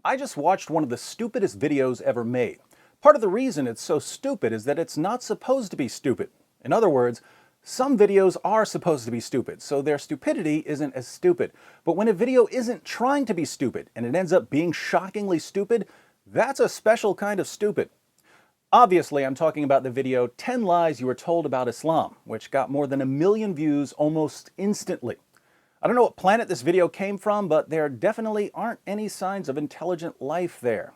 I just watched one of the stupidest videos ever made. Part of the reason it's so stupid is that it's not supposed to be stupid. In other words, some videos are supposed to be stupid, so their stupidity isn't as stupid. But when a video isn't trying to be stupid and it ends up being shockingly stupid, that's a special kind of stupid. Obviously, I'm talking about the video 10 Lies You Were Told About Islam, which got more than 1 million views almost instantly. I don't know what planet this video came from, but there definitely aren't any signs of intelligent life there.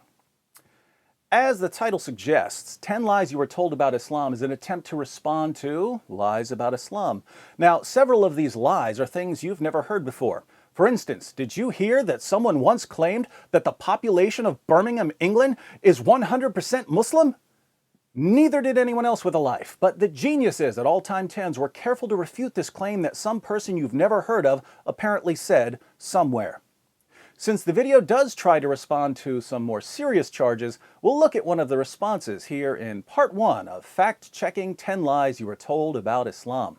As the title suggests, 10 Lies You Were Told About Islam is an attempt to respond to lies about Islam. Now, several of these lies are things you've never heard before. For instance, did you hear that someone once claimed that the population of Birmingham, England is 100% Muslim? Neither did anyone else with a life, but the genius is that All Time 10s were careful to refute this claim that some person you've never heard of apparently said somewhere. Since the video does try to respond to some more serious charges, we'll look at one of the responses here in part 1 of Fact-Checking 10 Lies You Were Told About Islam.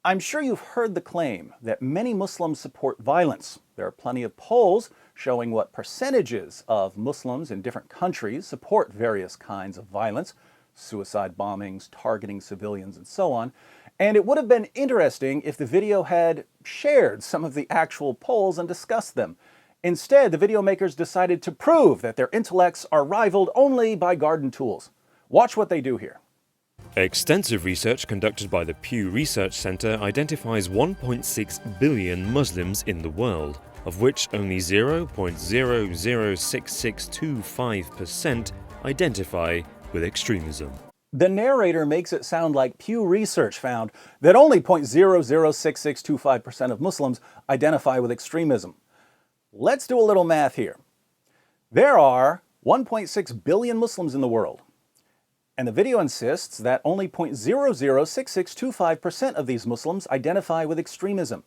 I'm sure you've heard the claim that many Muslims support violence. There are plenty of polls showing what percentages of Muslims in different countries support various kinds of violence, suicide bombings, targeting civilians, and so on. And it would have been interesting if the video had shared some of the actual polls and discussed them. Instead, the video makers decided to prove that their intellects are rivaled only by garden tools. Watch what they do here. Extensive research conducted by the Pew Research Center identifies 1.6 billion Muslims in the world, of which only 0.006625% identify with extremism. The narrator makes it sound like Pew Research found that only 0.006625% of Muslims identify with extremism. Let's do a little math here. There are 1.6 billion Muslims in the world. And the video insists that only 0.006625% of these Muslims identify with extremism.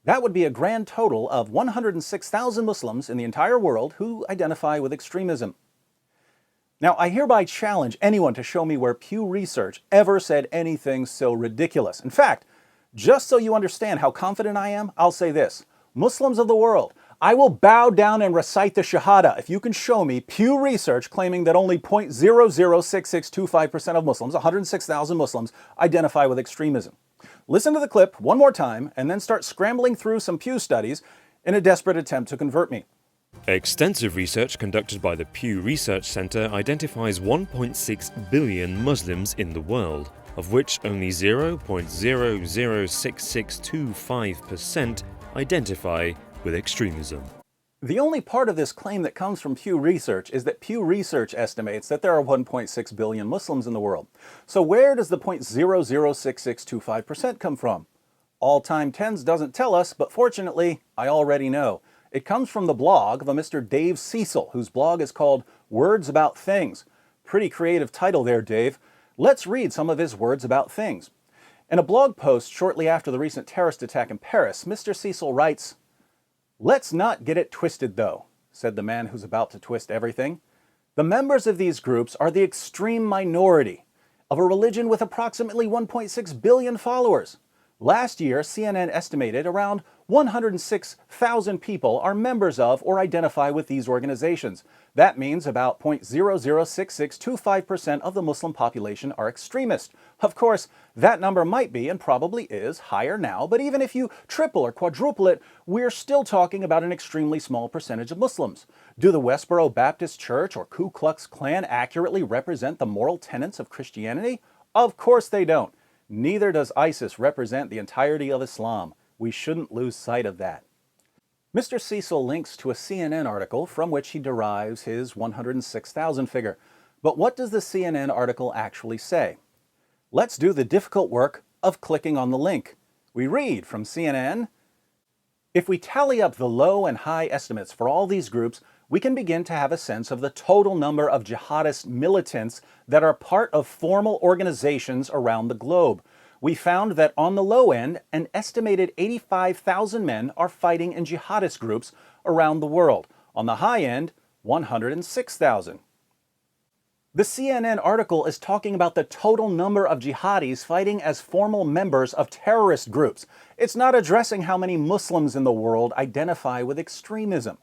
That would be a grand total of 106,000 Muslims in the entire world who identify with extremism. Now, I hereby challenge anyone to show me where Pew Research ever said anything so ridiculous. In fact, just so you understand how confident I am, I'll say this. Muslims of the world, I will bow down and recite the Shahada if you can show me Pew Research claiming that only 0.006625% of Muslims, 106,000 Muslims, identify with extremism. Listen to the clip one more time and then start scrambling through some Pew studies in a desperate attempt to convert me. Extensive research conducted by the Pew Research Center identifies 1.6 billion Muslims in the world, of which only 0.006625% identify with extremism. The only part of this claim that comes from Pew Research is that Pew Research estimates that there are 1.6 billion Muslims in the world. So where does the 0.006625% come from? All Time 10s doesn't tell us, but fortunately, I already know. It comes from the blog of a Mr. Dave Cecil, whose blog is called Words About Things. Pretty creative title there, Dave. Let's read some of his words about things. In a blog post shortly after the recent terrorist attack in Paris, Mr. Cecil writes, "Let's not get it twisted, though," said the man who's about to twist everything. "The members of these groups are the extreme minority of a religion with approximately 1.6 billion followers. Last year, CNN estimated around 106,000 people are members of or identify with these organizations. That means about 0.006625% of the Muslim population are extremist. Of course, that number might be and probably is higher now, but even if you triple or quadruple it, we're still talking about an extremely small percentage of Muslims. Do the Westboro Baptist Church or Ku Klux Klan accurately represent the moral tenets of Christianity? Of course they don't. Neither does ISIS represent the entirety of Islam. We shouldn't lose sight of that." Mr. Cecil links to a CNN article from which he derives his 106,000 figure. But what does the CNN article actually say? Let's do the difficult work of clicking on the link. We read from CNN, "If we tally up the low and high estimates for all these groups, we can begin to have a sense of the total number of jihadist militants that are part of formal organizations around the globe. We found that on the low end, an estimated 85,000 men are fighting in jihadist groups around the world. On the high end, 106,000. The CNN article is talking about the total number of jihadis fighting as formal members of terrorist groups. It's not addressing how many Muslims in the world identify with extremism.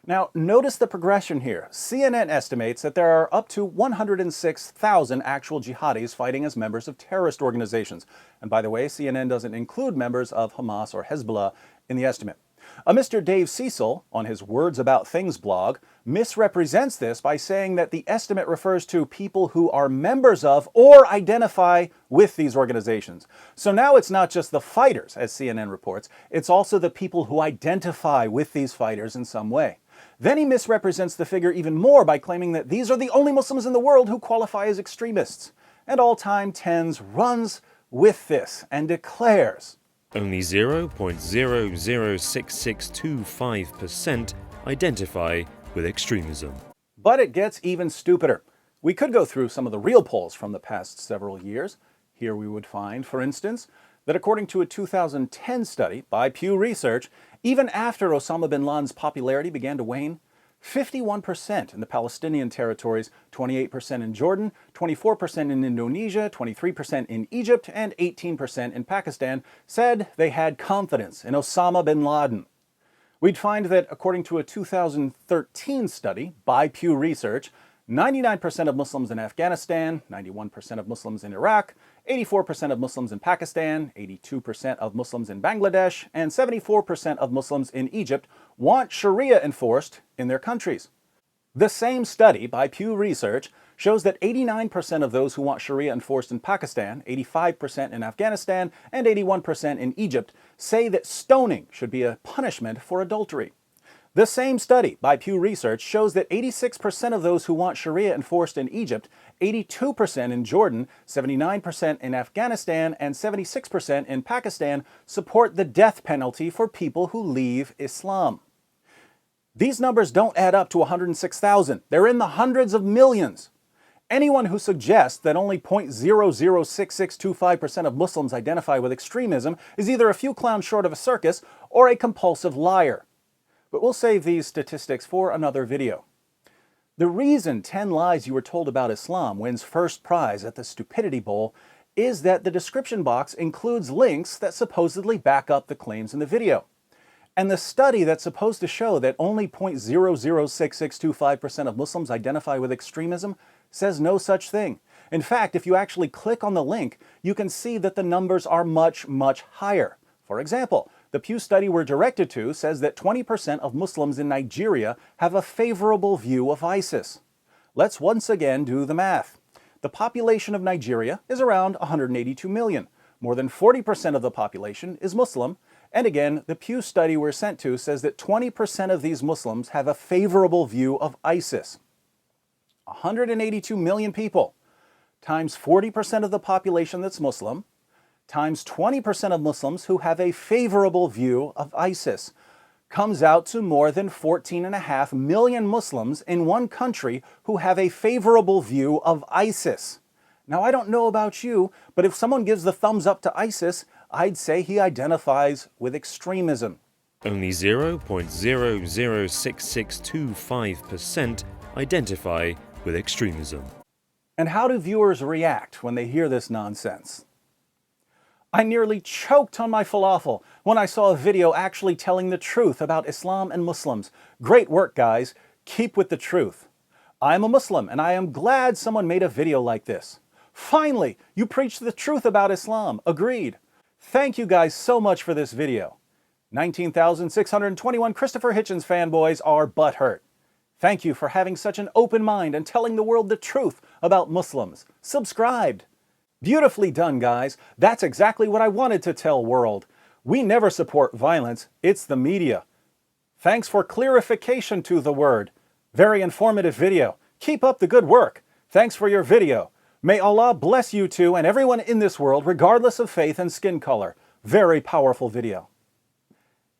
Now, notice the progression here. CNN estimates that there are up to 106,000 actual jihadis fighting as members of terrorist organizations. And by the way, CNN doesn't include members of Hamas or Hezbollah in the estimate. A Mr. Dave Cecil, on his Words About Things blog, misrepresents this by saying that the estimate refers to people who are members of or identify with these organizations. So now it's not just the fighters, as CNN reports, it's also the people who identify with these fighters in some way. Then he misrepresents the figure even more by claiming that these are the only Muslims in the world who qualify as extremists. And All Time Tens runs with this and declares, only 0.006625% identify with extremism. But it gets even stupider. We could go through some of the real polls from the past several years. Here we would find, for instance, that according to a 2010 study by Pew Research, even after Osama bin Laden's popularity began to wane, 51% in the Palestinian territories, 28% in Jordan, 24% in Indonesia, 23% in Egypt, and 18% in Pakistan said they had confidence in Osama bin Laden. We'd find that according to a 2013 study by Pew Research, 99% of Muslims in Afghanistan, 91% of Muslims in Iraq, 84% of Muslims in Pakistan, 82% of Muslims in Bangladesh, and 74% of Muslims in Egypt want Sharia enforced in their countries. The same study by Pew Research shows that 89% of those who want Sharia enforced in Pakistan, 85% in Afghanistan, and 81% in Egypt say that stoning should be a punishment for adultery. The same study by Pew Research shows that 86% of those who want Sharia enforced in Egypt, 82% in Jordan, 79% in Afghanistan, and 76% in Pakistan support the death penalty for people who leave Islam. These numbers don't add up to 106,000. They're in the hundreds of millions. Anyone who suggests that only 0.006625% of Muslims identify with extremism is either a few clowns short of a circus or a compulsive liar. But we'll save these statistics for another video. The reason 10 Lies You Were Told About Islam wins first prize at the Stupidity Bowl is that the description box includes links that supposedly back up the claims in the video. And the study that's supposed to show that only 0.006625% of Muslims identify with extremism says no such thing. In fact, if you actually click on the link, you can see that the numbers are much, much higher. For example, the Pew study we're directed to says that 20% of Muslims in Nigeria have a favorable view of ISIS. Let's once again do the math. The population of Nigeria is around 182 million. More than 40% of the population is Muslim. And again, the Pew study we're sent to says that 20% of these Muslims have a favorable view of ISIS. 182 million people times 40% of the population that's Muslim times 20% of Muslims who have a favorable view of ISIS comes out to more than 14.5 million Muslims in one country who have a favorable view of ISIS. Now, I don't know about you, but if someone gives the thumbs up to ISIS, I'd say he identifies with extremism. Only 0.006625% identify with extremism. And how do viewers react when they hear this nonsense? I nearly choked on my falafel when I saw a video actually telling the truth about Islam and Muslims. Great work, guys. Keep with the truth. I'm a Muslim, and I am glad someone made a video like this. Finally, you preached the truth about Islam. Agreed. Thank you guys so much for this video. 19,621 Christopher Hitchens fanboys are butthurt. Thank you for having such an open mind and telling the world the truth about Muslims. Subscribed. Beautifully done, guys. That's exactly what I wanted to tell world. We never support violence. It's the media. Thanks for clarification to the word. Very informative video. Keep up the good work. Thanks for your video. May Allah bless you too and everyone in this world, regardless of faith and skin color. Very powerful video.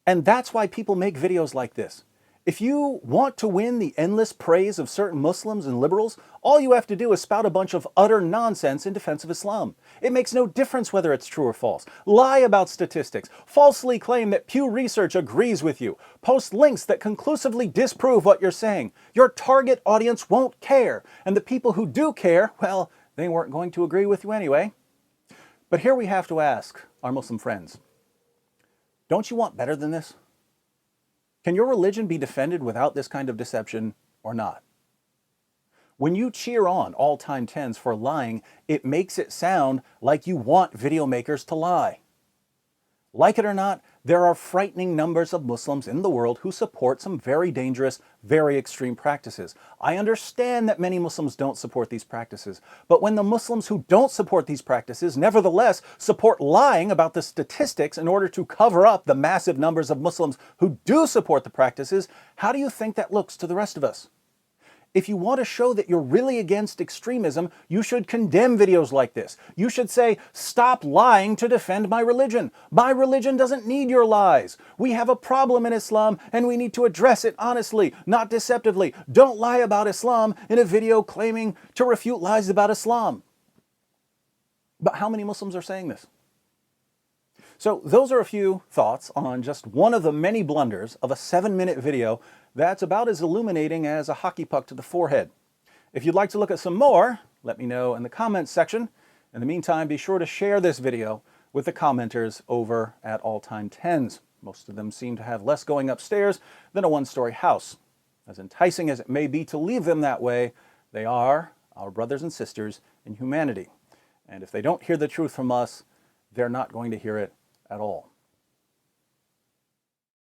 And that's why people make videos like this. If you want to win the endless praise of certain Muslims and liberals, all you have to do is spout a bunch of utter nonsense in defense of Islam. It makes no difference whether it's true or false. Lie about statistics, falsely claim that Pew Research agrees with you, post links that conclusively disprove what you're saying. Your target audience won't care, and the people who do care, well, they weren't going to agree with you anyway. But here we have to ask our Muslim friends, don't you want better than this? Can your religion be defended without this kind of deception or not? When you cheer on All Time 10s for lying, it makes it sound like you want video makers to lie. Like it or not, there are frightening numbers of Muslims in the world who support some very dangerous, very extreme practices. I understand that many Muslims don't support these practices, but when the Muslims who don't support these practices nevertheless support lying about the statistics in order to cover up the massive numbers of Muslims who do support the practices, how do you think that looks to the rest of us? If you want to show that you're really against extremism, you should condemn videos like this. You should say, stop lying to defend my religion. My religion doesn't need your lies. We have a problem in Islam and we need to address it honestly, not deceptively. Don't lie about Islam in a video claiming to refute lies about Islam. But how many Muslims are saying this? So those are a few thoughts on just one of the many blunders of a 7-minute video that's about as illuminating as a hockey puck to the forehead. If you'd like to look at some more, let me know in the comments section. In the meantime, be sure to share this video with the commenters over at All Time 10s. Most of them seem to have less going upstairs than a one-story house. As enticing as it may be to leave them that way, they are our brothers and sisters in humanity. And if they don't hear the truth from us, they're not going to hear it at all.